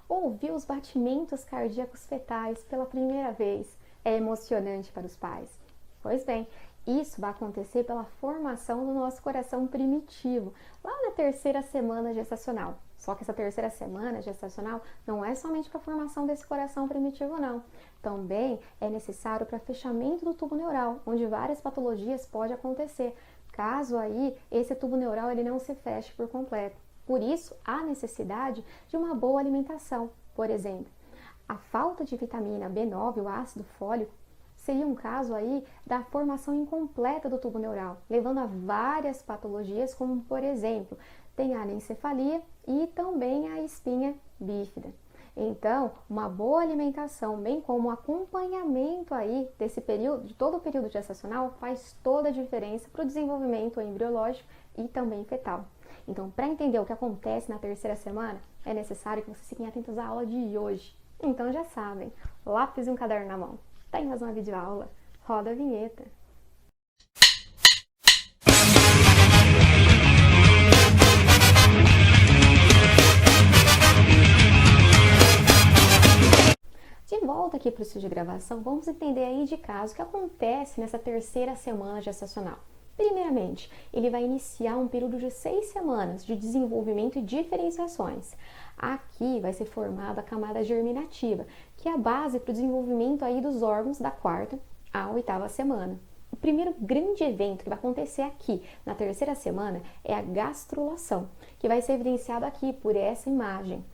Ouvir os batimentos cardíacos fetais pela primeira vez é emocionante para os pais. Pois bem, isso vai acontecer pela formação do nosso coração primitivo, lá na terceira semana gestacional. Só que essa terceira semana gestacional não é somente para a formação desse coração primitivo, não. Também é necessário para fechamento do tubo neural, onde várias patologias podem acontecer, caso aí esse tubo neural ele não se feche por completo. Por isso, há necessidade de uma boa alimentação. Por exemplo, a falta de vitamina B9, o ácido fólico, seria um caso aí da formação incompleta do tubo neural, levando a várias patologias, como por exemplo, tem a anencefalia e também a espinha bífida. Então, uma boa alimentação, bem como o acompanhamento aí desse período, de todo o período gestacional, faz toda a diferença para o desenvolvimento embriológico e também fetal. Então, para entender o que acontece na terceira semana, é necessário que vocês fiquem atentos à aula de hoje. Então já sabem, lápis e um caderno na mão. Tem mais uma videoaula? Roda a vinheta. De volta aqui para o estúdio de gravação, vamos entender aí de caso o que acontece nessa terceira semana gestacional. Primeiramente, ele vai iniciar um período de 6 semanas de desenvolvimento e diferenciações. Aqui vai ser formada a camada germinativa, que é a base para o desenvolvimento aí dos órgãos da quarta à oitava semana. O primeiro grande evento que vai acontecer aqui na terceira semana é a gastrulação, que vai ser evidenciado aqui por essa imagem.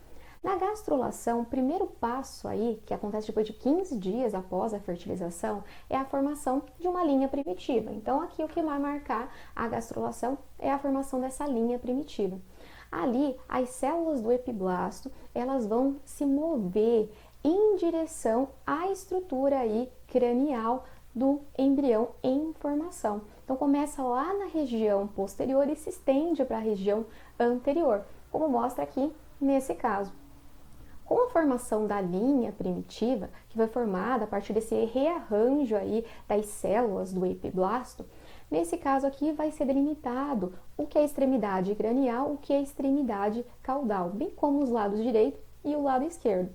Na gastrulação, o primeiro passo aí, que acontece depois de 15 dias após a fertilização, é a formação de uma linha primitiva. Então, aqui o que vai marcar a gastrulação é a formação dessa linha primitiva. Ali, as células do epiblasto, elas vão se mover em direção à estrutura aí cranial do embrião em formação. Então, começa lá na região posterior e se estende para a região anterior, como mostra aqui nesse caso. Com a formação da linha primitiva, que foi formada a partir desse rearranjo aí das células do epiblasto, nesse caso aqui vai ser delimitado o que é a extremidade cranial, o que é a extremidade caudal, bem como os lados direito e o lado esquerdo.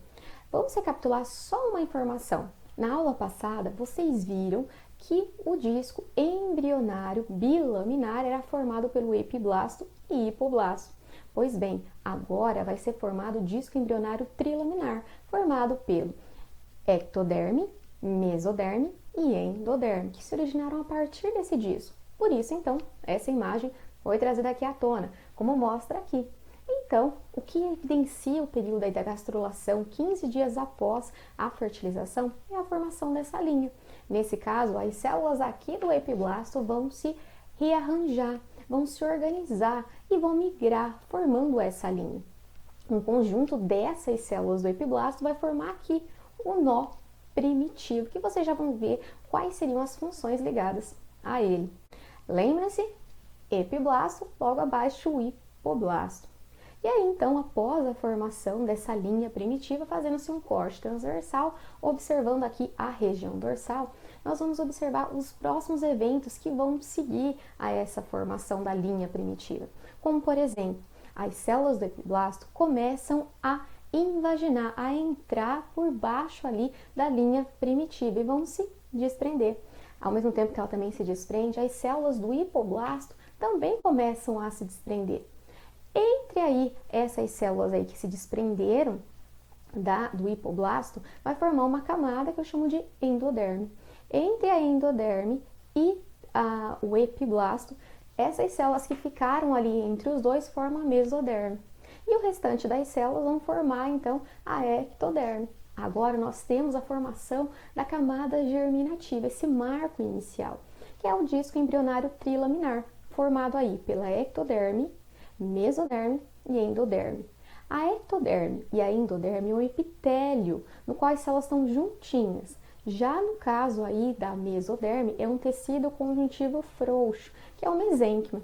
Vamos recapitular só uma informação. Na aula passada, vocês viram que o disco embrionário bilaminar era formado pelo epiblasto e hipoblasto. Pois bem, agora vai ser formado o disco embrionário trilaminar, formado pelo ectoderme, mesoderme e endoderme, que se originaram a partir desse disco. Por isso, então, essa imagem foi trazida aqui à tona, como mostra aqui. Então, o que evidencia o período aí da gastrulação 15 dias após a fertilização é a formação dessa linha. Nesse caso, as células aqui do epiblasto vão se rearranjar, vão se organizar e vão migrar, formando essa linha. Um conjunto dessas células do epiblasto vai formar aqui o nó primitivo, que vocês já vão ver quais seriam as funções ligadas a ele. Lembra-se? Epiblasto, logo abaixo o hipoblasto. E aí, então, após a formação dessa linha primitiva, fazendo-se um corte transversal, observando aqui a região dorsal, nós vamos observar os próximos eventos que vão seguir a essa formação da linha primitiva. Como, por exemplo, as células do epiblasto começam a invaginar, a entrar por baixo ali da linha primitiva e vão se desprender. Ao mesmo tempo que ela também se desprende, as células do hipoblasto também começam a se desprender. Entre aí essas células aí que se desprenderam do hipoblasto, vai formar uma camada que eu chamo de endoderme. Entre a endoderme e o epiblasto, essas células que ficaram ali entre os dois formam a mesoderme. E o restante das células vão formar, então, a ectoderme. Agora nós temos a formação da camada germinativa, esse marco inicial, que é o disco embrionário trilaminar, formado aí pela ectoderme, mesoderme e endoderme. A ectoderme e a endoderme é um epitélio, no qual as células estão juntinhas. Já no caso aí da mesoderme, é um tecido conjuntivo frouxo, que é o mesênquima.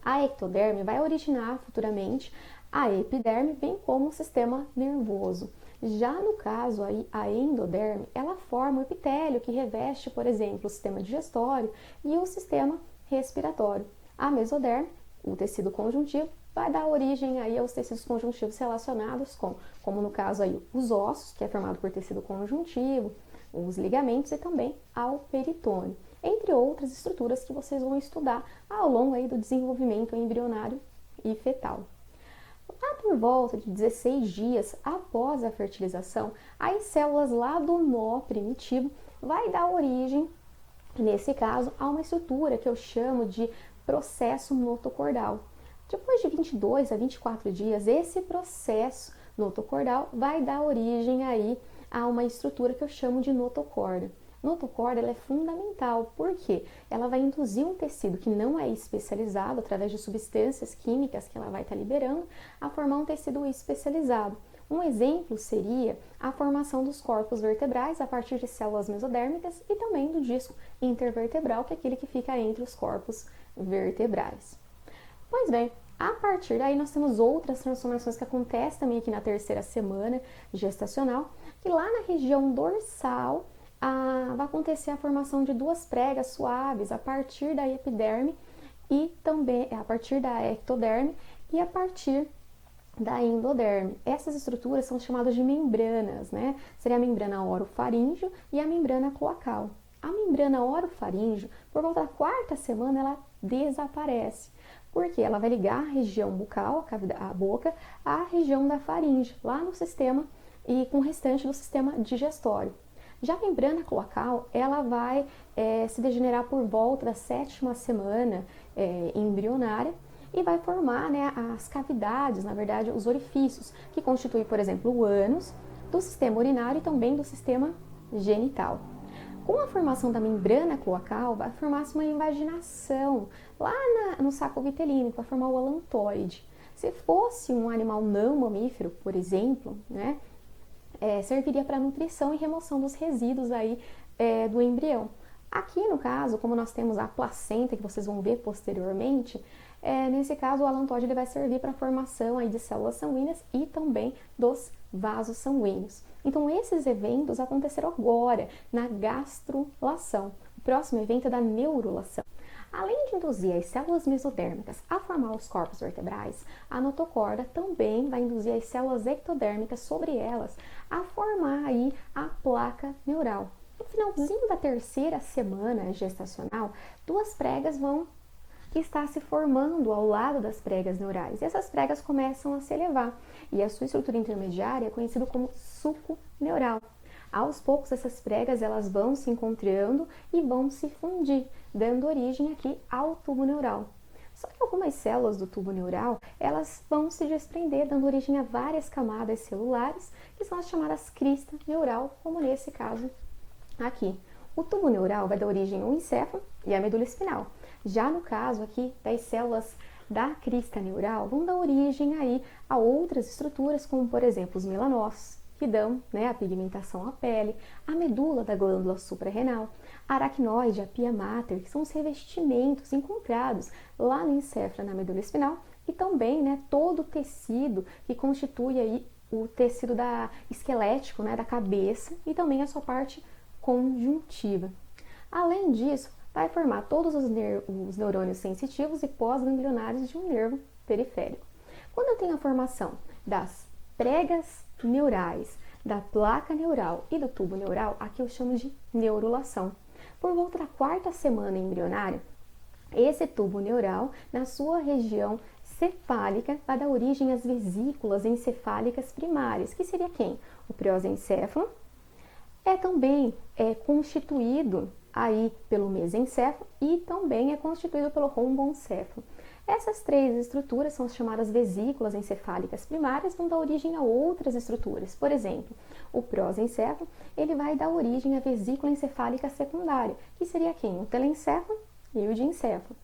A ectoderme vai originar futuramente a epiderme, bem como o sistema nervoso. Já no caso aí, a endoderme, ela forma o epitélio que reveste, por exemplo, o sistema digestório e o sistema respiratório. A mesoderme, o tecido conjuntivo, vai dar origem aí aos tecidos conjuntivos relacionados com, como no caso aí, os ossos, que é formado por tecido conjuntivo, os ligamentos e também ao peritônio, entre outras estruturas que vocês vão estudar ao longo aí do desenvolvimento embrionário e fetal. Lá por volta de 16 dias após a fertilização, as células lá do nó primitivo vai dar origem, nesse caso, a uma estrutura que eu chamo de processo notocordal. Depois de 22 a 24 dias, esse processo notocordal vai dar origem aí a uma estrutura que eu chamo de notocorda. Notocorda ela é fundamental porque ela vai induzir um tecido que não é especializado, através de substâncias químicas que ela vai estar liberando, a formar um tecido especializado. Um exemplo seria a formação dos corpos vertebrais a partir de células mesodérmicas e também do disco intervertebral, que é aquele que fica entre os corpos vertebrais. Pois bem, a partir daí nós temos outras transformações que acontecem também aqui na terceira semana gestacional, que lá na região dorsal vai acontecer a formação de duas pregas suaves a partir da epiderme e também a partir da ectoderme e a partir da endoderme. Essas estruturas são chamadas de membranas, né? Seria a membrana orofaríngeo e a membrana cloacal. A membrana orofaríngeo, por volta da quarta semana, ela desaparece, porque ela vai ligar a região bucal, a boca, à região da faringe, lá no sistema e com o restante do sistema digestório. Já a membrana cloacal, ela vai se degenerar por volta da sétima semana embrionária e vai formar, né, as cavidades, na verdade, os orifícios, que constituem, por exemplo, o ânus, do sistema urinário e também do sistema genital. Com a formação da membrana cloacal, vai formar-se uma invaginação lá no saco vitelino, para formar o alantoide. Se fosse um animal não mamífero, por exemplo, né, serviria para nutrição e remoção dos resíduos aí do embrião. Aqui no caso, como nós temos a placenta, que vocês vão ver posteriormente, nesse caso o alantoide ele vai servir para a formação aí de células sanguíneas e também dos vasos sanguíneos. Então esses eventos aconteceram agora na gastrulação. O próximo evento é da neurulação. Além de induzir as células mesodérmicas a formar os corpos vertebrais, a notocorda também vai induzir as células ectodérmicas sobre elas a formar aí a placa neural. No finalzinho da terceira semana gestacional, duas pregas vão estar se formando ao lado das pregas neurais. E essas pregas começam a se elevar. E a sua estrutura intermediária é conhecida como suco neural. Aos poucos, essas pregas elas vão se encontrando e vão se fundir, dando origem aqui ao tubo neural. Só que algumas células do tubo neural, elas vão se desprender, dando origem a várias camadas celulares, que são as chamadas crista neural, como nesse caso aqui. O tubo neural vai dar origem ao encéfalo e à medula espinal. Já no caso aqui das células da crista neural, vão dar origem aí a outras estruturas, como por exemplo os melanócitos, que dão, né, a pigmentação à pele, a medula da glândula suprarrenal, a aracnoide, a pia mater, que são os revestimentos encontrados lá no encéfalo, na medula espinal, e também, né, todo o tecido que constitui aí o tecido esquelético, né, da cabeça e também a sua parte conjuntiva. Além disso, vai formar todos os neurônios sensitivos e pós-ganglionares de um nervo periférico. Quando eu tenho a formação das pregas neurais, da placa neural e do tubo neural, aqui eu chamo de neurulação. Por volta da quarta semana embrionária, esse tubo neural, na sua região cefálica, vai dar origem às vesículas encefálicas primárias, que seria quem? O prosencéfalo, também constituído aí pelo mesencéfalo e também é constituído pelo romboencéfalo. Essas três estruturas são as chamadas vesículas encefálicas primárias, vão dar origem a outras estruturas. Por exemplo, o prosencéfalo, ele vai dar origem à vesícula encefálica secundária, que seria quem? O telencéfalo e o diencéfalo.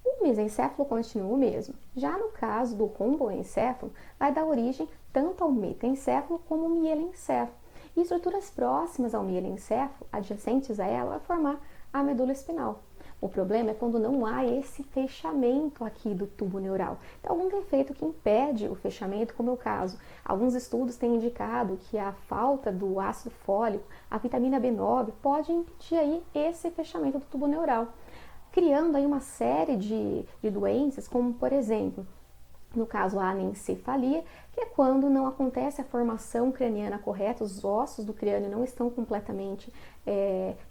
O mesencéfalo continua o mesmo. Já no caso do romboencéfalo, vai dar origem tanto ao metencéfalo como ao mielencéfalo. E estruturas próximas ao mielencéfalo, adjacentes a ela, vai formar a medula espinal. O problema é quando não há esse fechamento aqui do tubo neural. Então, algum defeito que impede o fechamento, como é o caso. Alguns estudos têm indicado que a falta do ácido fólico, a vitamina B9, pode impedir aí esse fechamento do tubo neural, criando aí uma série de doenças, como por exemplo, no caso a anencefalia, que é quando não acontece a formação craniana correta, os ossos do crânio não estão completamente,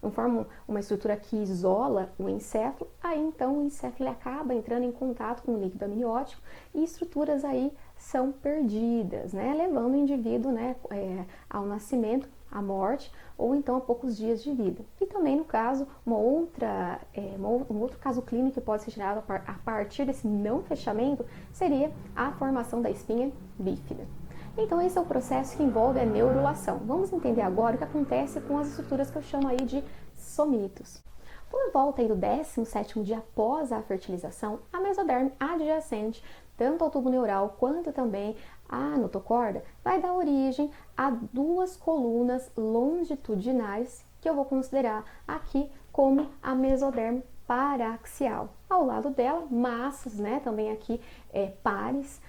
não formam uma estrutura que isola o encéfalo, aí então o encéfalo acaba entrando em contato com o líquido amniótico e estruturas aí são perdidas, né, levando o indivíduo, né, ao nascimento, à morte, ou então a poucos dias de vida. E também no caso, um outro caso clínico que pode ser gerado a partir desse não fechamento seria a formação da espinha bífida. Então esse é o processo que envolve a neurulação. Vamos entender agora o que acontece com as estruturas que eu chamo aí de somitos. Por volta aí do 17º dia após a fertilização, a mesoderme adjacente, tanto ao tubo neural quanto também à notocorda, vai dar origem a duas colunas longitudinais que eu vou considerar aqui como a mesoderme paraxial. Ao lado dela, massas, né, também aqui pares,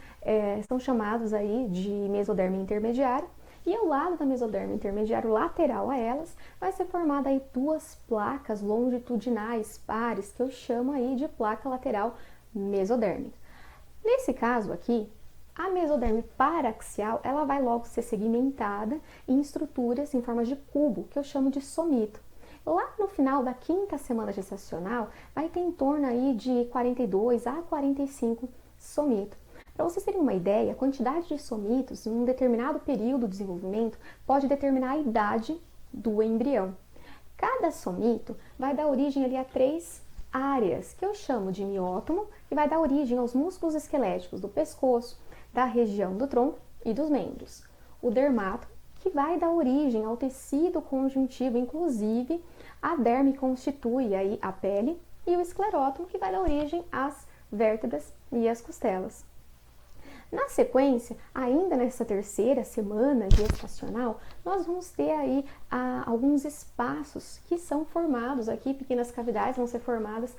são chamados aí de mesoderme intermediária. E ao lado da mesoderme intermediária, lateral a elas, vai ser formada aí duas placas longitudinais pares, que eu chamo aí de placa lateral mesodérmica. Nesse caso aqui, a mesoderme paraxial, ela vai logo ser segmentada em estruturas em forma de cubo, que eu chamo de somito. Lá no final da 5ª semana gestacional, vai ter em torno aí de 42 a 45 somitos. Para vocês terem uma ideia, a quantidade de somitos em um determinado período de desenvolvimento pode determinar a idade do embrião. Cada somito vai dar origem ali a 3 áreas, que eu chamo de miótomo, que vai dar origem aos músculos esqueléticos do pescoço, da região do tronco e dos membros. O dermátomo, que vai dar origem ao tecido conjuntivo, inclusive a derme constitui aí a pele, e o esclerótomo, que vai dar origem às vértebras e às costelas. Na sequência, ainda nessa 3ª semana gestacional, nós vamos ter aí alguns espaços que são formados aqui, pequenas cavidades vão ser formadas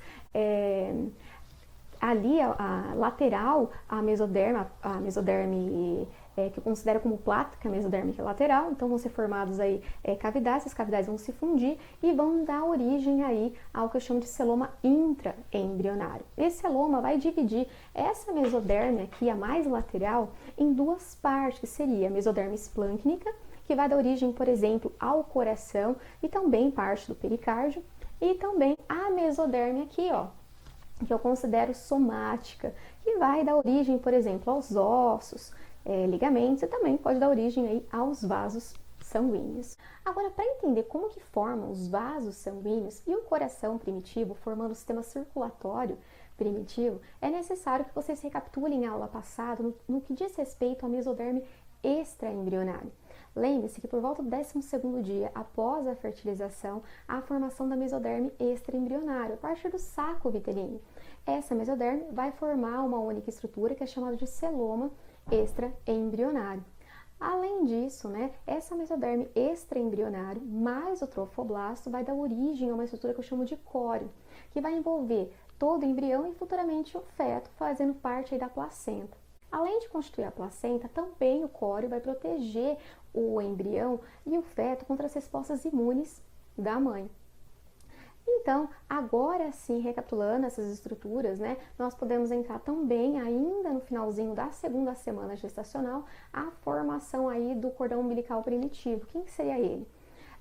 ali a lateral, a mesoderme que eu considero como placa mesodérmica lateral, então vão ser formados aí cavidades, essas cavidades vão se fundir e vão dar origem aí ao que eu chamo de celoma intraembrionário. Esse celoma vai dividir essa mesoderme aqui, a mais lateral, em duas partes, que seria a mesoderme esplâncnica, que vai dar origem, por exemplo, ao coração e também parte do pericárdio, e também a mesoderme aqui, ó, que eu considero somática, que vai dar origem, por exemplo, aos ossos, ligamentos, e também pode dar origem aí aos vasos sanguíneos. Agora, para entender como que formam os vasos sanguíneos e o coração primitivo, formando o sistema circulatório primitivo, é necessário que vocês recapitulem a aula passada no que diz respeito à mesoderme extraembrionária. Lembre-se que por volta do 12º dia após a fertilização, há a formação da mesoderme extraembrionária, a partir do saco vitelino. Essa mesoderme vai formar uma única estrutura que é chamada de celoma extraembrionário. Além disso, né, essa mesoderme extraembrionário mais o trofoblasto vai dar origem a uma estrutura que eu chamo de córeo, que vai envolver todo o embrião e futuramente o feto, fazendo parte aí da placenta. Além de constituir a placenta, também o córeo vai proteger o embrião e o feto contra as respostas imunes da mãe. Então, agora sim, recapitulando essas estruturas, né, nós podemos entrar também, ainda no finalzinho da 2ª semana gestacional, a formação aí do cordão umbilical primitivo. Quem seria ele?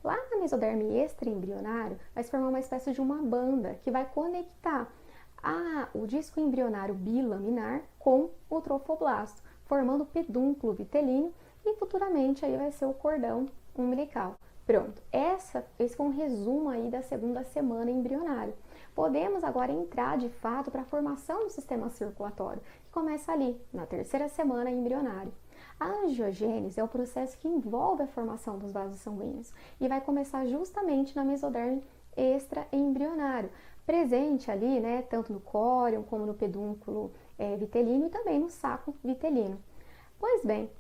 Lá na mesoderme extraembrionário, vai se formar uma espécie de uma banda que vai conectar o disco embrionário bilaminar com o trofoblasto, formando o pedúnculo vitelino e futuramente aí vai ser o cordão umbilical. Pronto, esse foi um resumo aí da 2ª semana embrionária. Podemos agora entrar de fato para a formação do sistema circulatório, que começa ali, na 3ª semana embrionária. A angiogênese é o processo que envolve a formação dos vasos sanguíneos e vai começar justamente na mesoderme extraembrionário, presente ali, né, tanto no córeo como no pedúnculo vitelino e também no saco vitelino. Pois bem,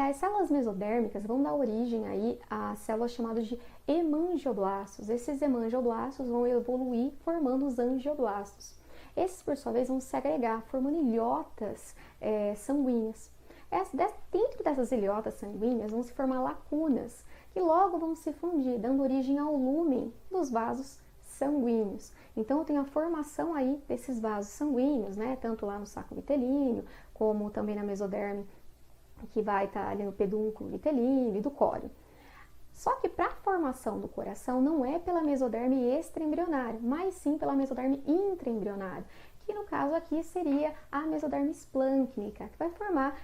as células mesodérmicas vão dar origem aí a células chamadas de hemangioblastos. Esses hemangioblastos vão evoluir formando os angioblastos. Esses, por sua vez, vão se agregar, formando ilhotas sanguíneas. Dentro dessas ilhotas sanguíneas vão se formar lacunas, que logo vão se fundir, dando origem ao lúmen dos vasos sanguíneos. Então, eu tenho a formação aí desses vasos sanguíneos, né? Tanto lá no saco vitelíneo, como também na mesoderme, que vai estar ali no pedúnculo vitelíneo e do córeo. Só que para a formação do coração não é pela mesoderme extraembrionária, mas sim pela mesoderme intraembrionária, que no caso aqui seria a mesoderme esplâncnica, que vai formar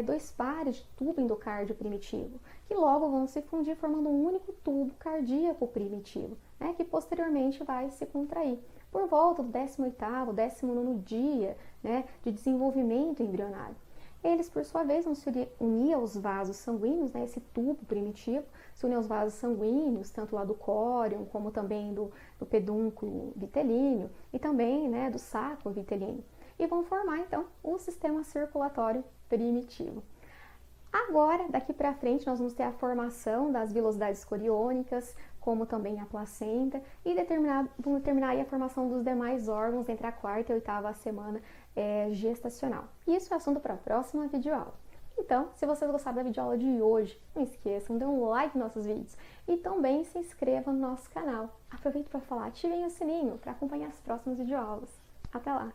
dois pares de tubo endocárdio primitivo, que logo vão se fundir formando um único tubo cardíaco primitivo, né, que posteriormente vai se contrair. Por volta do 18º, 19º dia, né, de desenvolvimento embrionário. Eles, por sua vez, vão se unir aos vasos sanguíneos, né, esse tubo primitivo, se unir aos vasos sanguíneos, tanto lá do córeo, como também do pedúnculo vitelíneo e também, né, do saco vitelíneo. E vão formar, então, o sistema circulatório primitivo. Agora, daqui para frente, nós vamos ter a formação das vilosidades coriônicas, como também a placenta, e vamos determinar aí a formação dos demais órgãos entre a 4ª e 8ª semana gestacional. E isso é assunto para a próxima videoaula. Então, se vocês gostaram da videoaula de hoje, não esqueçam, dê um like nos nossos vídeos e também se inscreva no nosso canal. Aproveite para falar, ativem o sininho para acompanhar as próximas videoaulas. Até lá!